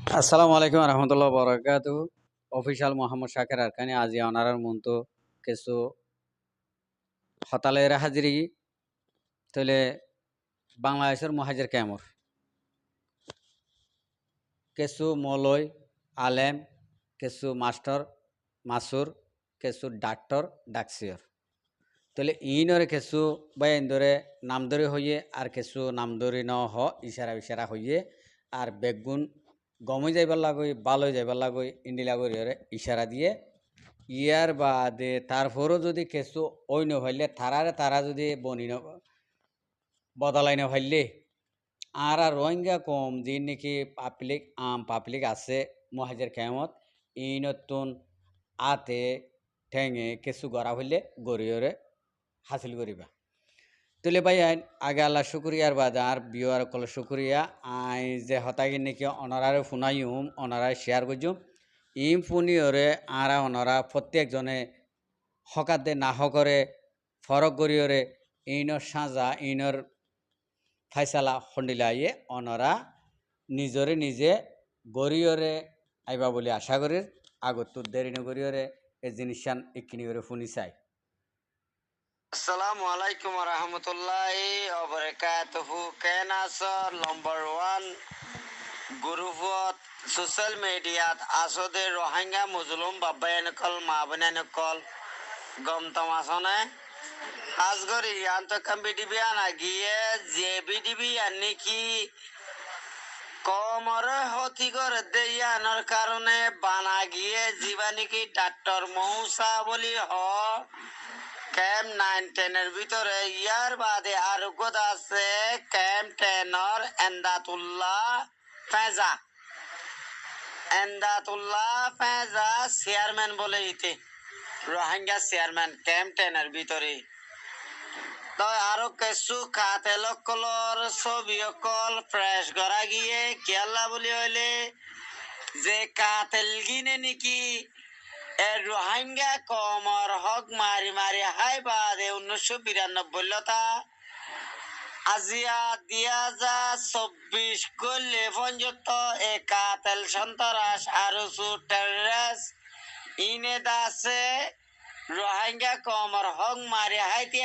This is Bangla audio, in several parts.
আসসালামু আলাইকুম রহমতুল্লাহ বরকাত অফিসিয়াল মোহাম্মদ শাকের আরকানি আজি অনারার মতো কিছু হতালের হাজিরি তলে বাংলাদেশের মহাজের ক্যামর কিছু মলয় আলেম কিছু মাস্টার মাসুর কিছু ডাক্তার ডাকসিয়র তলে ইনরে কিছু বাইন ধরে নাম ধরে হইয়ে আর কিছু নাম ধরে ন হ ইশারা ইশারা হইয়ে আর বেগুন গমই যাইবার লাগই বালই যাইবার লাগই ইন্ডি লাগই ইশারা দিয়ে ইয়ার বাদে তারপরও যদি কিছু ওই নহইলে তারা যদি বনি বদলাই নহইলে আর রোহিঙ্গা কম যে নাকি পাবলিক আছে মহাজের কেমত ই নতুন আতে ঠেঙে কিছু গড়া হইলে গড়িয়রে হাসিল করিবা তুলে ভাই আগে আল্লাহ শুক্রিয়ার বাদ আর বিয়ার কল শুক্রিয়া আই যে হতাগি নাকি অনারারে ফুনাইম অনারারে শেয়ার করছুম ইম ফুনিওরে আরা অনরা প্রত্যেকজনে হকাতে না হকরে ফরক গরিয়রে ইনর সাজা ইনর ফাইসালা হন্ডিলাইয়ে অনরা নিজরে নিজে গরিয়রে আইবা বলে আশা করি আগত দেরি নগরিয়রে এই জিনিসান ইকিনি করে ফুনি চাই। আসসালামু আলাইকুম রহমতুল্লাহি ওবারাকাতুহু কেনাসর নম্বর 1 গ্রুপত সোশ্যাল মিডিয়াত আসদে রোহিঙ্গা মুজলুম বাবায়ানকল মাবনানকল গমতমাসনে হাজগরি আন্তকাম বিডিবিয়ান আগিয়ে যে বিডিবিয়ান নাকি কমরে হতি করে দেয়ানোর কারণে বানা গিয়ে জীবানিকি ডাক্তার মৌসা বলি হ ক্যাম্প 9-10 ভিতরে ইয়ার বাদে আর গোদা আছে ক্যাম্প 10 এন্দাতুল্লাহ ফেজা চেয়ারম্যান বলে ইতে রোহিঙ্গা চেয়ারম্যান ক্যাম্প 10 ভিতরে তো আরো কিছু কাতেল কলর ছবি অকল ফ্রেশ করা গিয়ে কেলা বলি হইলে যে কাতেল গিনে নাকি রোহিঙ্গা কমর হক মারি মারি হাই বাদে 1992 লতা আজিয়া 2024 করলে পর্যন্ত এ কাতেল সন্ত্রাস আরো টেররিস্ট ইনে দাসে রোহিঙ্গা কমর হক মারি হাইতি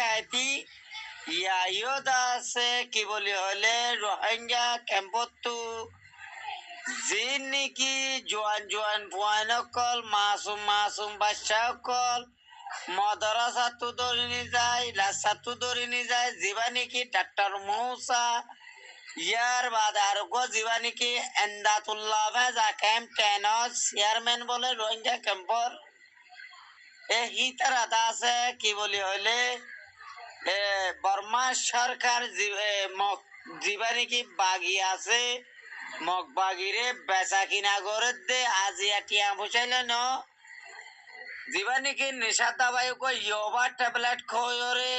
ইয়ো দাসে কি বলি হলে রোহিঙ্গা ক্যাম্পতু জিন নাকি জোয়ান ফুয়ান অকল মাসুম বাচ্চা অকল মদরাসাতু ধরিনি যায় লাসাতু ধরিনি যায় জীবা নাকি ডাক্তার মৌসা ইয়ার বাদ আর গো জীবা নাকি এন্দাতুল্লাহ ভেজা ক্যাম্প 10 চেয়ারম্যান বলে রোহিঙ্গা ক্যাম্পর এ হিতারা আছে কি বলি হইলে বর্মা সরকার জীবা নাকি বাগি আছে মগবাগিরে বেচা কিনা করে দে আজিয়া টিয়া বসাইলে ন জীবা নাকি নেশা দাবাই ইয়োবা ট্যাবলেট খোয়রে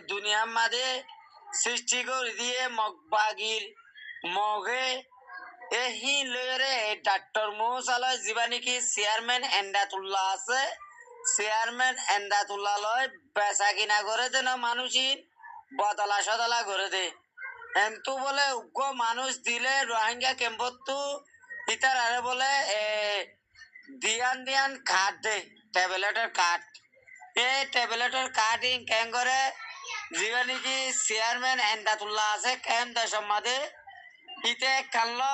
দুনিয়ার মাঝে সৃষ্টি করে দিয়ে মগবাগির মগে এহি লয়রে ডাক্তার মৌসালয় জীবা নাকি চেয়ারম্যান এন্দাতুল্লাহ আছে চেয়ারম্যান এন্দাতুল্লাহ লয় বেচা কিনা করে দে না মানুষই বদলা সদলা করে দে এন্তু বলে উগ্র মানুষ দিলে রোহিঙ্গা ক্যাম্পতো ইতার আরে বলে দিয়ান কাঠ দে ট্যাবলেটের কাঠ এই ট্যাবলেটের কাঠ ইন ক্যাং করে জীবা নাকি চেয়ারম্যান এন্দাতুল্লাহ আছে ক্যাম্প দেশের মাঝে ইতে কাল্লো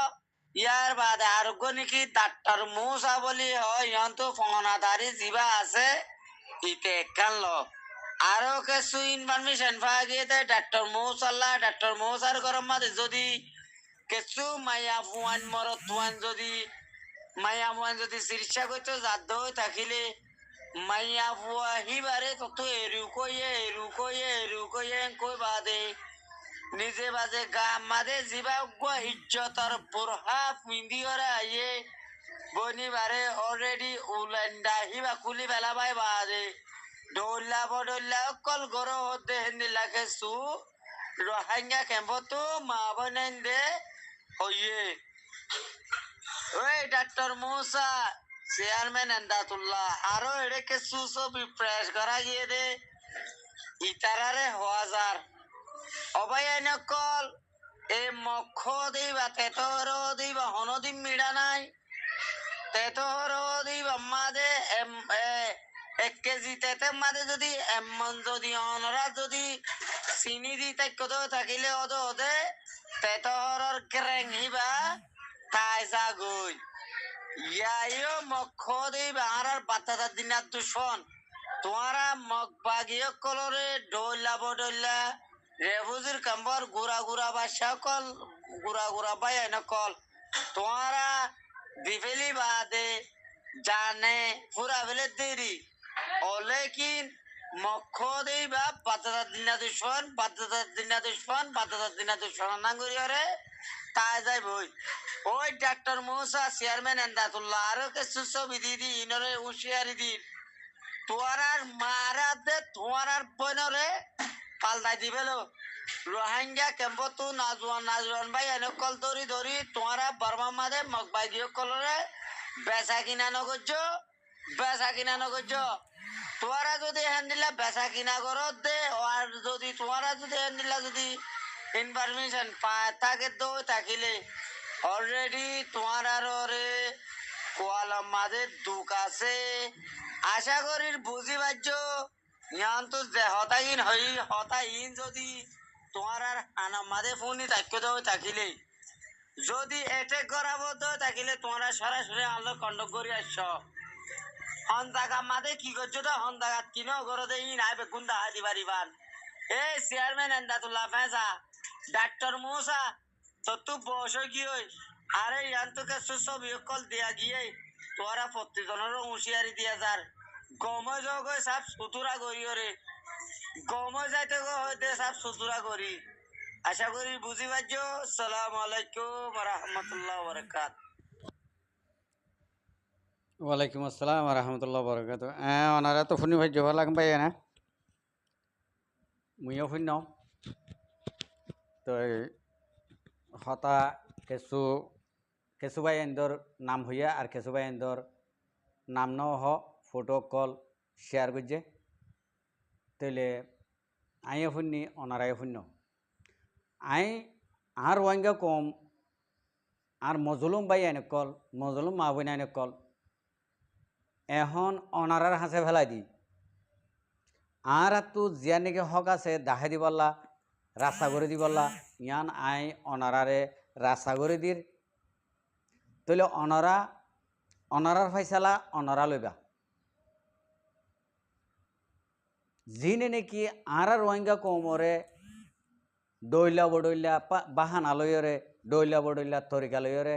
ইয়ার বাদে আরোগ্য নাকি ডাক্তার মৌসা বলি হয় ইহন্তু ফঙনাধারী জীবা আছে ইতে কাল্লো আরো কিছু ইনফরমেশন পাওয়া গিয়েছে ডাক্তার মৌসার গরম মাঝে যদি কিছু মাইয়া ফুয়ান মরত ফুয়ান যদি মাইয়া ফুয়ান যদি চিকিৎসা করতে যাদ থাকিলে মাইয়া ফুয়া হিবারে তত এরু কইয়ে কই বাদে নিজে বাজে গা মাদে জিবা ইজ্জতর বুরহা পিন্দি ওরা আইয়ে বনিবারে অলরেডি উলেন্ডা হিবা খুলি বেলাবাই বাদে ডোল্লা বডল্লা অকল গরো হতে হেন্দি লাগে সু রোহিঙ্গা ক্যাম্পতো মা বনেন দে হইয়ে ওই ডাক্তার মৌসা চেয়ারম্যান এন্দাতুল্লাহ আরো এড়েকে সুসবি প্রেস করা গিয়ে দে ইতারারে হাজার অবাই নকল এ মক্ষ দিবা তেতর দিবা হনদিন মিড়া নাই তেতর দিবা মাদে এক কেজি তেতে মাদে যদি এমন যদি অনরা যদি চিনি দি তাক্য থাকিলে ওদে তেতহৰৰ গ্ৰেং হিবা তাই যাগৈ ইয়াইও মক্ষ দিবা আর বাতাদার দিনার দুশ্মন তোমারা মগবাগীয় কলরে ডইলা বডইলা রেফুজির কাম্বর গুড়া গুড়া বাসা কল গুড়া গুড়া বাই কল তোমারা দিবেলি বাদে জানে পুরা বেলে দেরি অলেকিন মক্ষ দিবা বাতাদার দিনা দুশ্মন বাতাদার দিনা দুশ্মন বাতাদার দিনা দুশ্মন নাঙ্গুরি হরে তাই যাই বই ওই ডাক্তার মৌসা চেয়ারম্যান এন্দাতুল্লাহ আরো কিছু ছবি দিদি ইনরে হুঁশিয়ারি দিন তোয়ারার মারাতে তোয়ারার বনরে পাল্টাই দিবেলো রোহিঙ্গা ক্যাম্প তু নাজওয়ান ভাই এনে কল ধরি ধরি তোয়ারা বর্মা মাদে মগবাই দিও কলরে বেচা কিনা নগর্য তোয়ারা যদি হ্যান্ডিলা বেচা কিনা করত দে আর যদি তোয়ারা যদি হ্যান্ডিলা যদি ইনফরমেশন পায় তাকে দো থাকিলে অলরেডি তোমার রে কোয়ালাম মাঝে দুঃখ আছে আশা করি বুঝি পারছ ইয়ান তো হতাহীন হতাহীন যদি তোমার আর আনাম মাঝে ফোনই তাক্য দেওয়া থাকিলে যদি এটেক করাবো তো থাকিলে তোমরা সরাসরি আনলো কন্ডক করে আসছ হন্তাকা মাঝে কি করছো তো হন্তাকাত কিনো করতে ই নাই বেগুন দাহা দিবারিবার এই চেয়ারম্যান এন্দাতুল্লাহ ফেসা ডাক্তার মৌসা তো তুই বসে গিয়ে আরে ইয়ান তোকে ছবি কল দিয়া গিয়ে তোরা প্রত্যেকজনেরও হুঁশিয়ারি দিয়া যার গমে যোগ সব সুতুরা করি রে গমে যাইতে হইতে সব সুতুরা করি আশা করি বুঝি পারছ সালাম আলাইকুম রহমতুল্লাহ বরকাত ওয়ালাইকুম আসসালাম রহমতুল্লাহ বরকাত ওনারা তো শুনি ভাই জবা লাগ পাই না মুইও শুন তো হতা কেঁচু ভাই এন্দর নাম হইয়া আর কেঁচু ভাই এন্দর নাম ন হ ফটো কল শেয়ার করছে তাইলে আইও শুনি ওনারাই শূন্য আই আর ওয়াঙ্গা কম আর মজলুম বাই আইনে কল মজলুম মা বই আইনে কল এখন অনারার হাসে ফেলাই দি আর তো জিয়া নাকি হক আছে দাহে দিবল্লা রাস্তা করে দিবল্লা ইয়ান আই অনারারে রাস্তা করে দির তাহলে অনারার ফাইসালা অনারা লইবা যিনি নাকি আর রোহিঙ্গা কমরে দইলা বডইলা বাহানা লইরে দইলা বডইলা তরিকা লইরে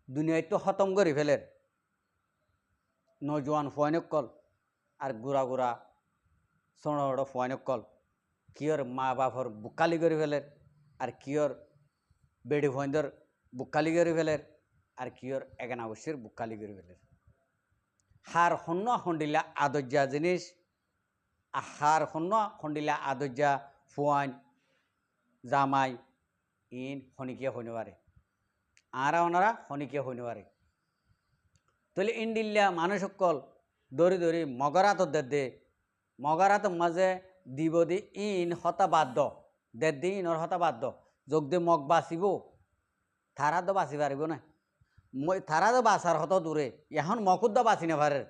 দুনিয়ায় তো খতম করে ফেলের নজওয়ান ফুয়াইনক কল আর গুড়া গুড়া সোড় ফুয়াইনক কল কিয়র মা বাপর বুকালি করে ফেলের আর কিয়র বেড়ি ফুয়াইন্দর বুকালি করে ফেলের আর কিয়র এগানা বসির বুকালি করে ফেলের হার হন্য হন্ডিলা আদর্যা জিনিস হার হন্য হন্ডিলা আদর্যা ফুয়াইন জামাই ইন হনিকিয়া হইতে পারে আরা ওনারা হনিকিয়া হইতে পারে তাহলে ইন্ডিল্লা মানুষ সকল দৌড়ি দৌড়ি মগরাত দে মগরাত মাঝে দিব দি ইন হতা বাদ দি ইনর হতা বাদ যোগ দে মগ বাঁচিব থারা তো বাঁচি পারিব না থারা তো বাঁচার হত দূরে এখন মকুদ বাঁচি নেভারে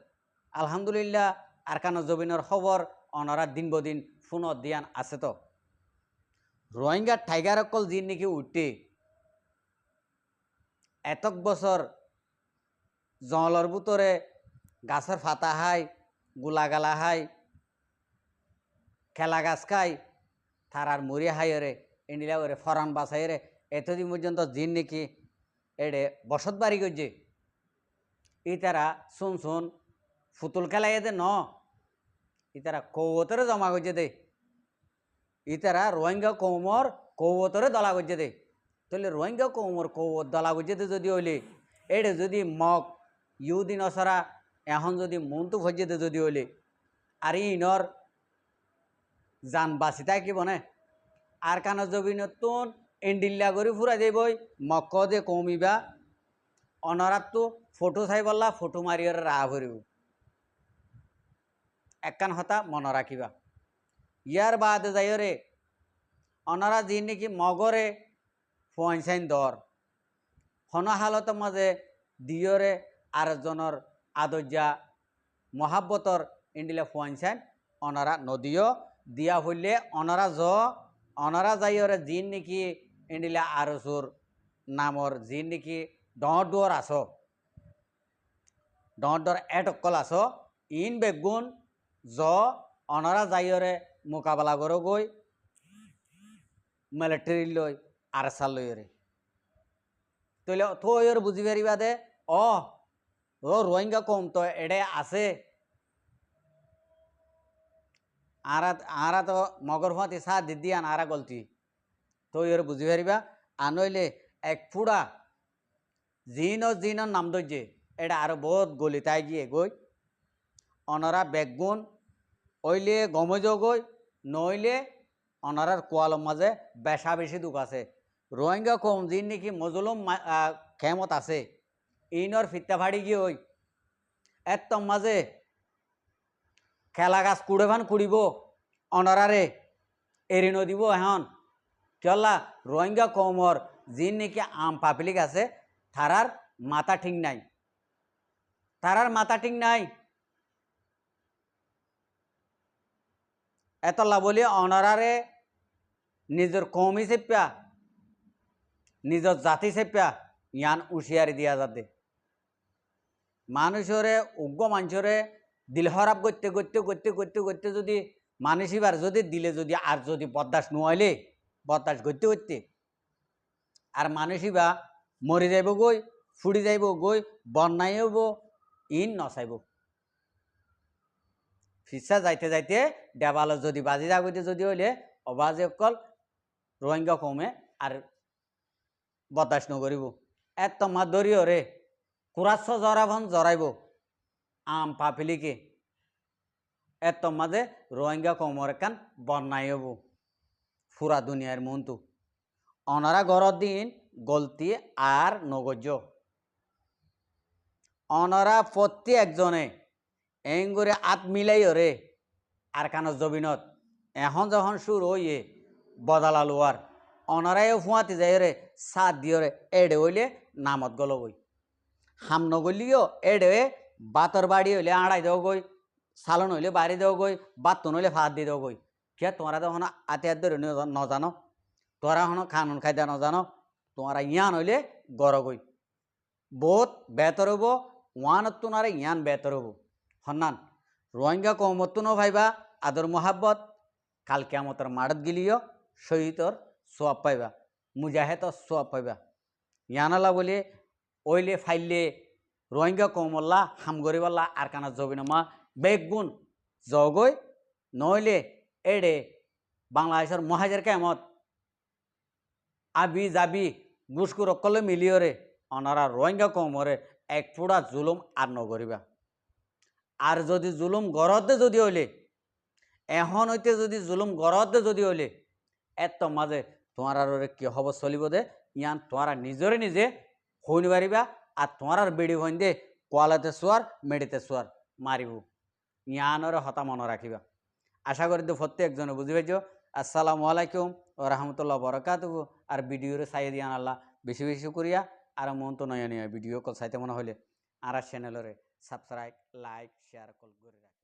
আলহামদুলিল্লাহ আরকান জবিনের খবর অনারা দিন বদিন ফোনত দিয়ান আছে তো রোহিঙ্গা টাইগার অকল যিন নাকি উঠে এতক বছর জঙ্গলের ভিতরে গাছের ফাতা হাই গোলাগালা হাই খেলা গাছ খাই থারার মুড়ি হাইরে এনিলা করে ফরান বাসাইরে এতদিন পর্যন্ত জিন নাকি এড়ে বসত বাড়ি করছে ই তারা শুন ফুতুল খেলাই দে ন ই তারা কৌতরে জমা করছে দে ই তারা রোহিঙ্গা কৌমর কৌতরে দলা করছে দে তাহলে রোহিঙ্গা কৌমর কৌত দলা করছে দে যদি হইলে এড়ে যদি মগ ইউদিন অসরা এখন যদি মনটো ভজে দে যদি হইলে আর ইনর জান বাঁচি থাকিব নে আর কান জবি নতুন এন্ডিল্লা করে ফুরা যাবই মক্ক দে কমিবা অনরাত তো ফটো চাই বললা ফটো মারিয়ে রাহ ভরিব একখান হতা মনে রাখিবা ইয়ার বাদে যাইরে অনারা যি নাকি মগরে ফুয়াইন দর হন হালতের মাঝে দিয়রে আরেকজনের আদর্যা মহাব্বতর ইন্ডিলে ফুয়াইন অনারা নদীও দিয়া হইলে অনারা যাইরে যি নাকি ইন্ডিলে আরসুর নামর যি নাকি ডর আস ডর এটকল আস ইন বেগুন অনারা যাইরে মোকাবেলা করে গই মিলিটারি লই আরসাল লইরে তইলে থইর বুঝি পারিবা দে ও রোহিঙ্গা কম তো এডে আছে আরা তো মগর ফাঁতি সা দিদি আরা গলতি থইর বুঝি পারিবা আনইলে এক ফুড়া জিন নাম দইছে এটা আরো বহুত গলিতাই গিয়ে গই অনারা বেগুন ওইলে গমজ গই নইলে অনারার কোয়ালর মাঝে বেশা বেশি দুঃখ আছে রোহিঙ্গা কম যিন নাকি মজলুম খেমত আছে ইনর ফিত্তা ফাড়ি গিয়ে ওই এত মাঝে খেলা গাছ কুড়িব অনারারে এড়ি নদিব এখন কেলা রোহিঙ্গা কমর যিন নাকি আম পাবলিক আছে তারার মাথা ঠিক নাই এতলা বলি অনারারে নিজের কৌমি চেপ্যা নিজের জাতি চেপ্যা ইয়ান উশিয়ারি দিয়া যাতে মানুষরে উগ্র মানুষরে দিল হরাপ করতে যদি মানুষিবার যদি দিলে যদি আর যদি বরদাস নোয়াইলে বরদাস করতে আর মানুষিবা মরি যাইব গই ফুড়ি যাইব গই বন্যাই হব ইন নচাইব ফিসা যাইতে দেবাল যদি বাজি যাগতে যদি হইলে অবাজে অকল রোহিঙ্গা কমে আর বরদাস নকরিব এত মা দরিও রে কুরাচ্ছ জরাবন জরাইব আম পাপিলিকে এত মাঝে রোহিঙ্গা কমর একান বন্যাই হব ফুরা দুনিয়ার মন্তু অনারা গড় দিন গলতি আর নগজ অনারা প্রতি একজনে এঙ্গুরে আত মিলাই রে আর কানত জবিনত এখন যখন সুর হইয়ে বদালা লোয়ার অনারাইও ফুয়াতি যাই রে সাত দিয়ে রে এডে হইলে নামত গল বই হাম নগলিও এডে বাতর বাড়ি হইলে আড়াই দেও গই সালন হইলে বাড়ি দেও গই বাতন হইলে ফাঁদ দিয়ে দেও গই কে তোমরা তখন আতে হাত ধরে নজানো তোরা হন খানুন খাইদা নজানো তোমরা ইয়ান হইলে গড় গই বহুত বেতর হব ওয়ানত তোনারে ইয়ান বেতর হব হন্নান রোহিঙ্গা কমতন ভাইবা আদর মোহাব্বত কাল কেমতর মাড়ত গিলিও শহীদর সোয়াব পাইবা মুজাহেদর সোয়াব পাইবা ইয়ানালা বলে ওইলে ফাইলে রোহিঙ্গা কমল্লা হামগরিবাল্লা আর কানা জবিনমা বেগুন জগই নইলে এডে বাংলাদেশের মহাজের কেমত আবি যাবি গুসকুর অকলে মিলিয়রে অনারা রোহিঙ্গা কমরে এক ফুড়া জুলুম আর নগরিবা আর যদি জুলুম গড়তে যদি হইলে এখন হইতে যদি জুলুম গড়তে যদি হইলে এত মাঝে তোমার কি হব চলিব দে ইয়ান তোমারা নিজরে নিজে হইন পারিবা আর তোমার বেড়ি হইন দে কোয়ালাতে শোয়ার মেডিতে শোয়ার মারিব ইয়ানরে হতা মনে রাখিবা আশা করি তো প্রত্যেকজনে বুঝি পাইছ আসসালামু আলাইকুম ও রহমতুল্লাহ বরকাতুহু আর ভিডিওরে চাই দিয়ান আল্লাহ বেশি বেশি করিয়া আর মন তো নয় ভিডিও কল চাইতে মনে হলে আর চ্যানেলরে সাবস্ক্রাইব লাইক শেয়ার কল করে রাখি।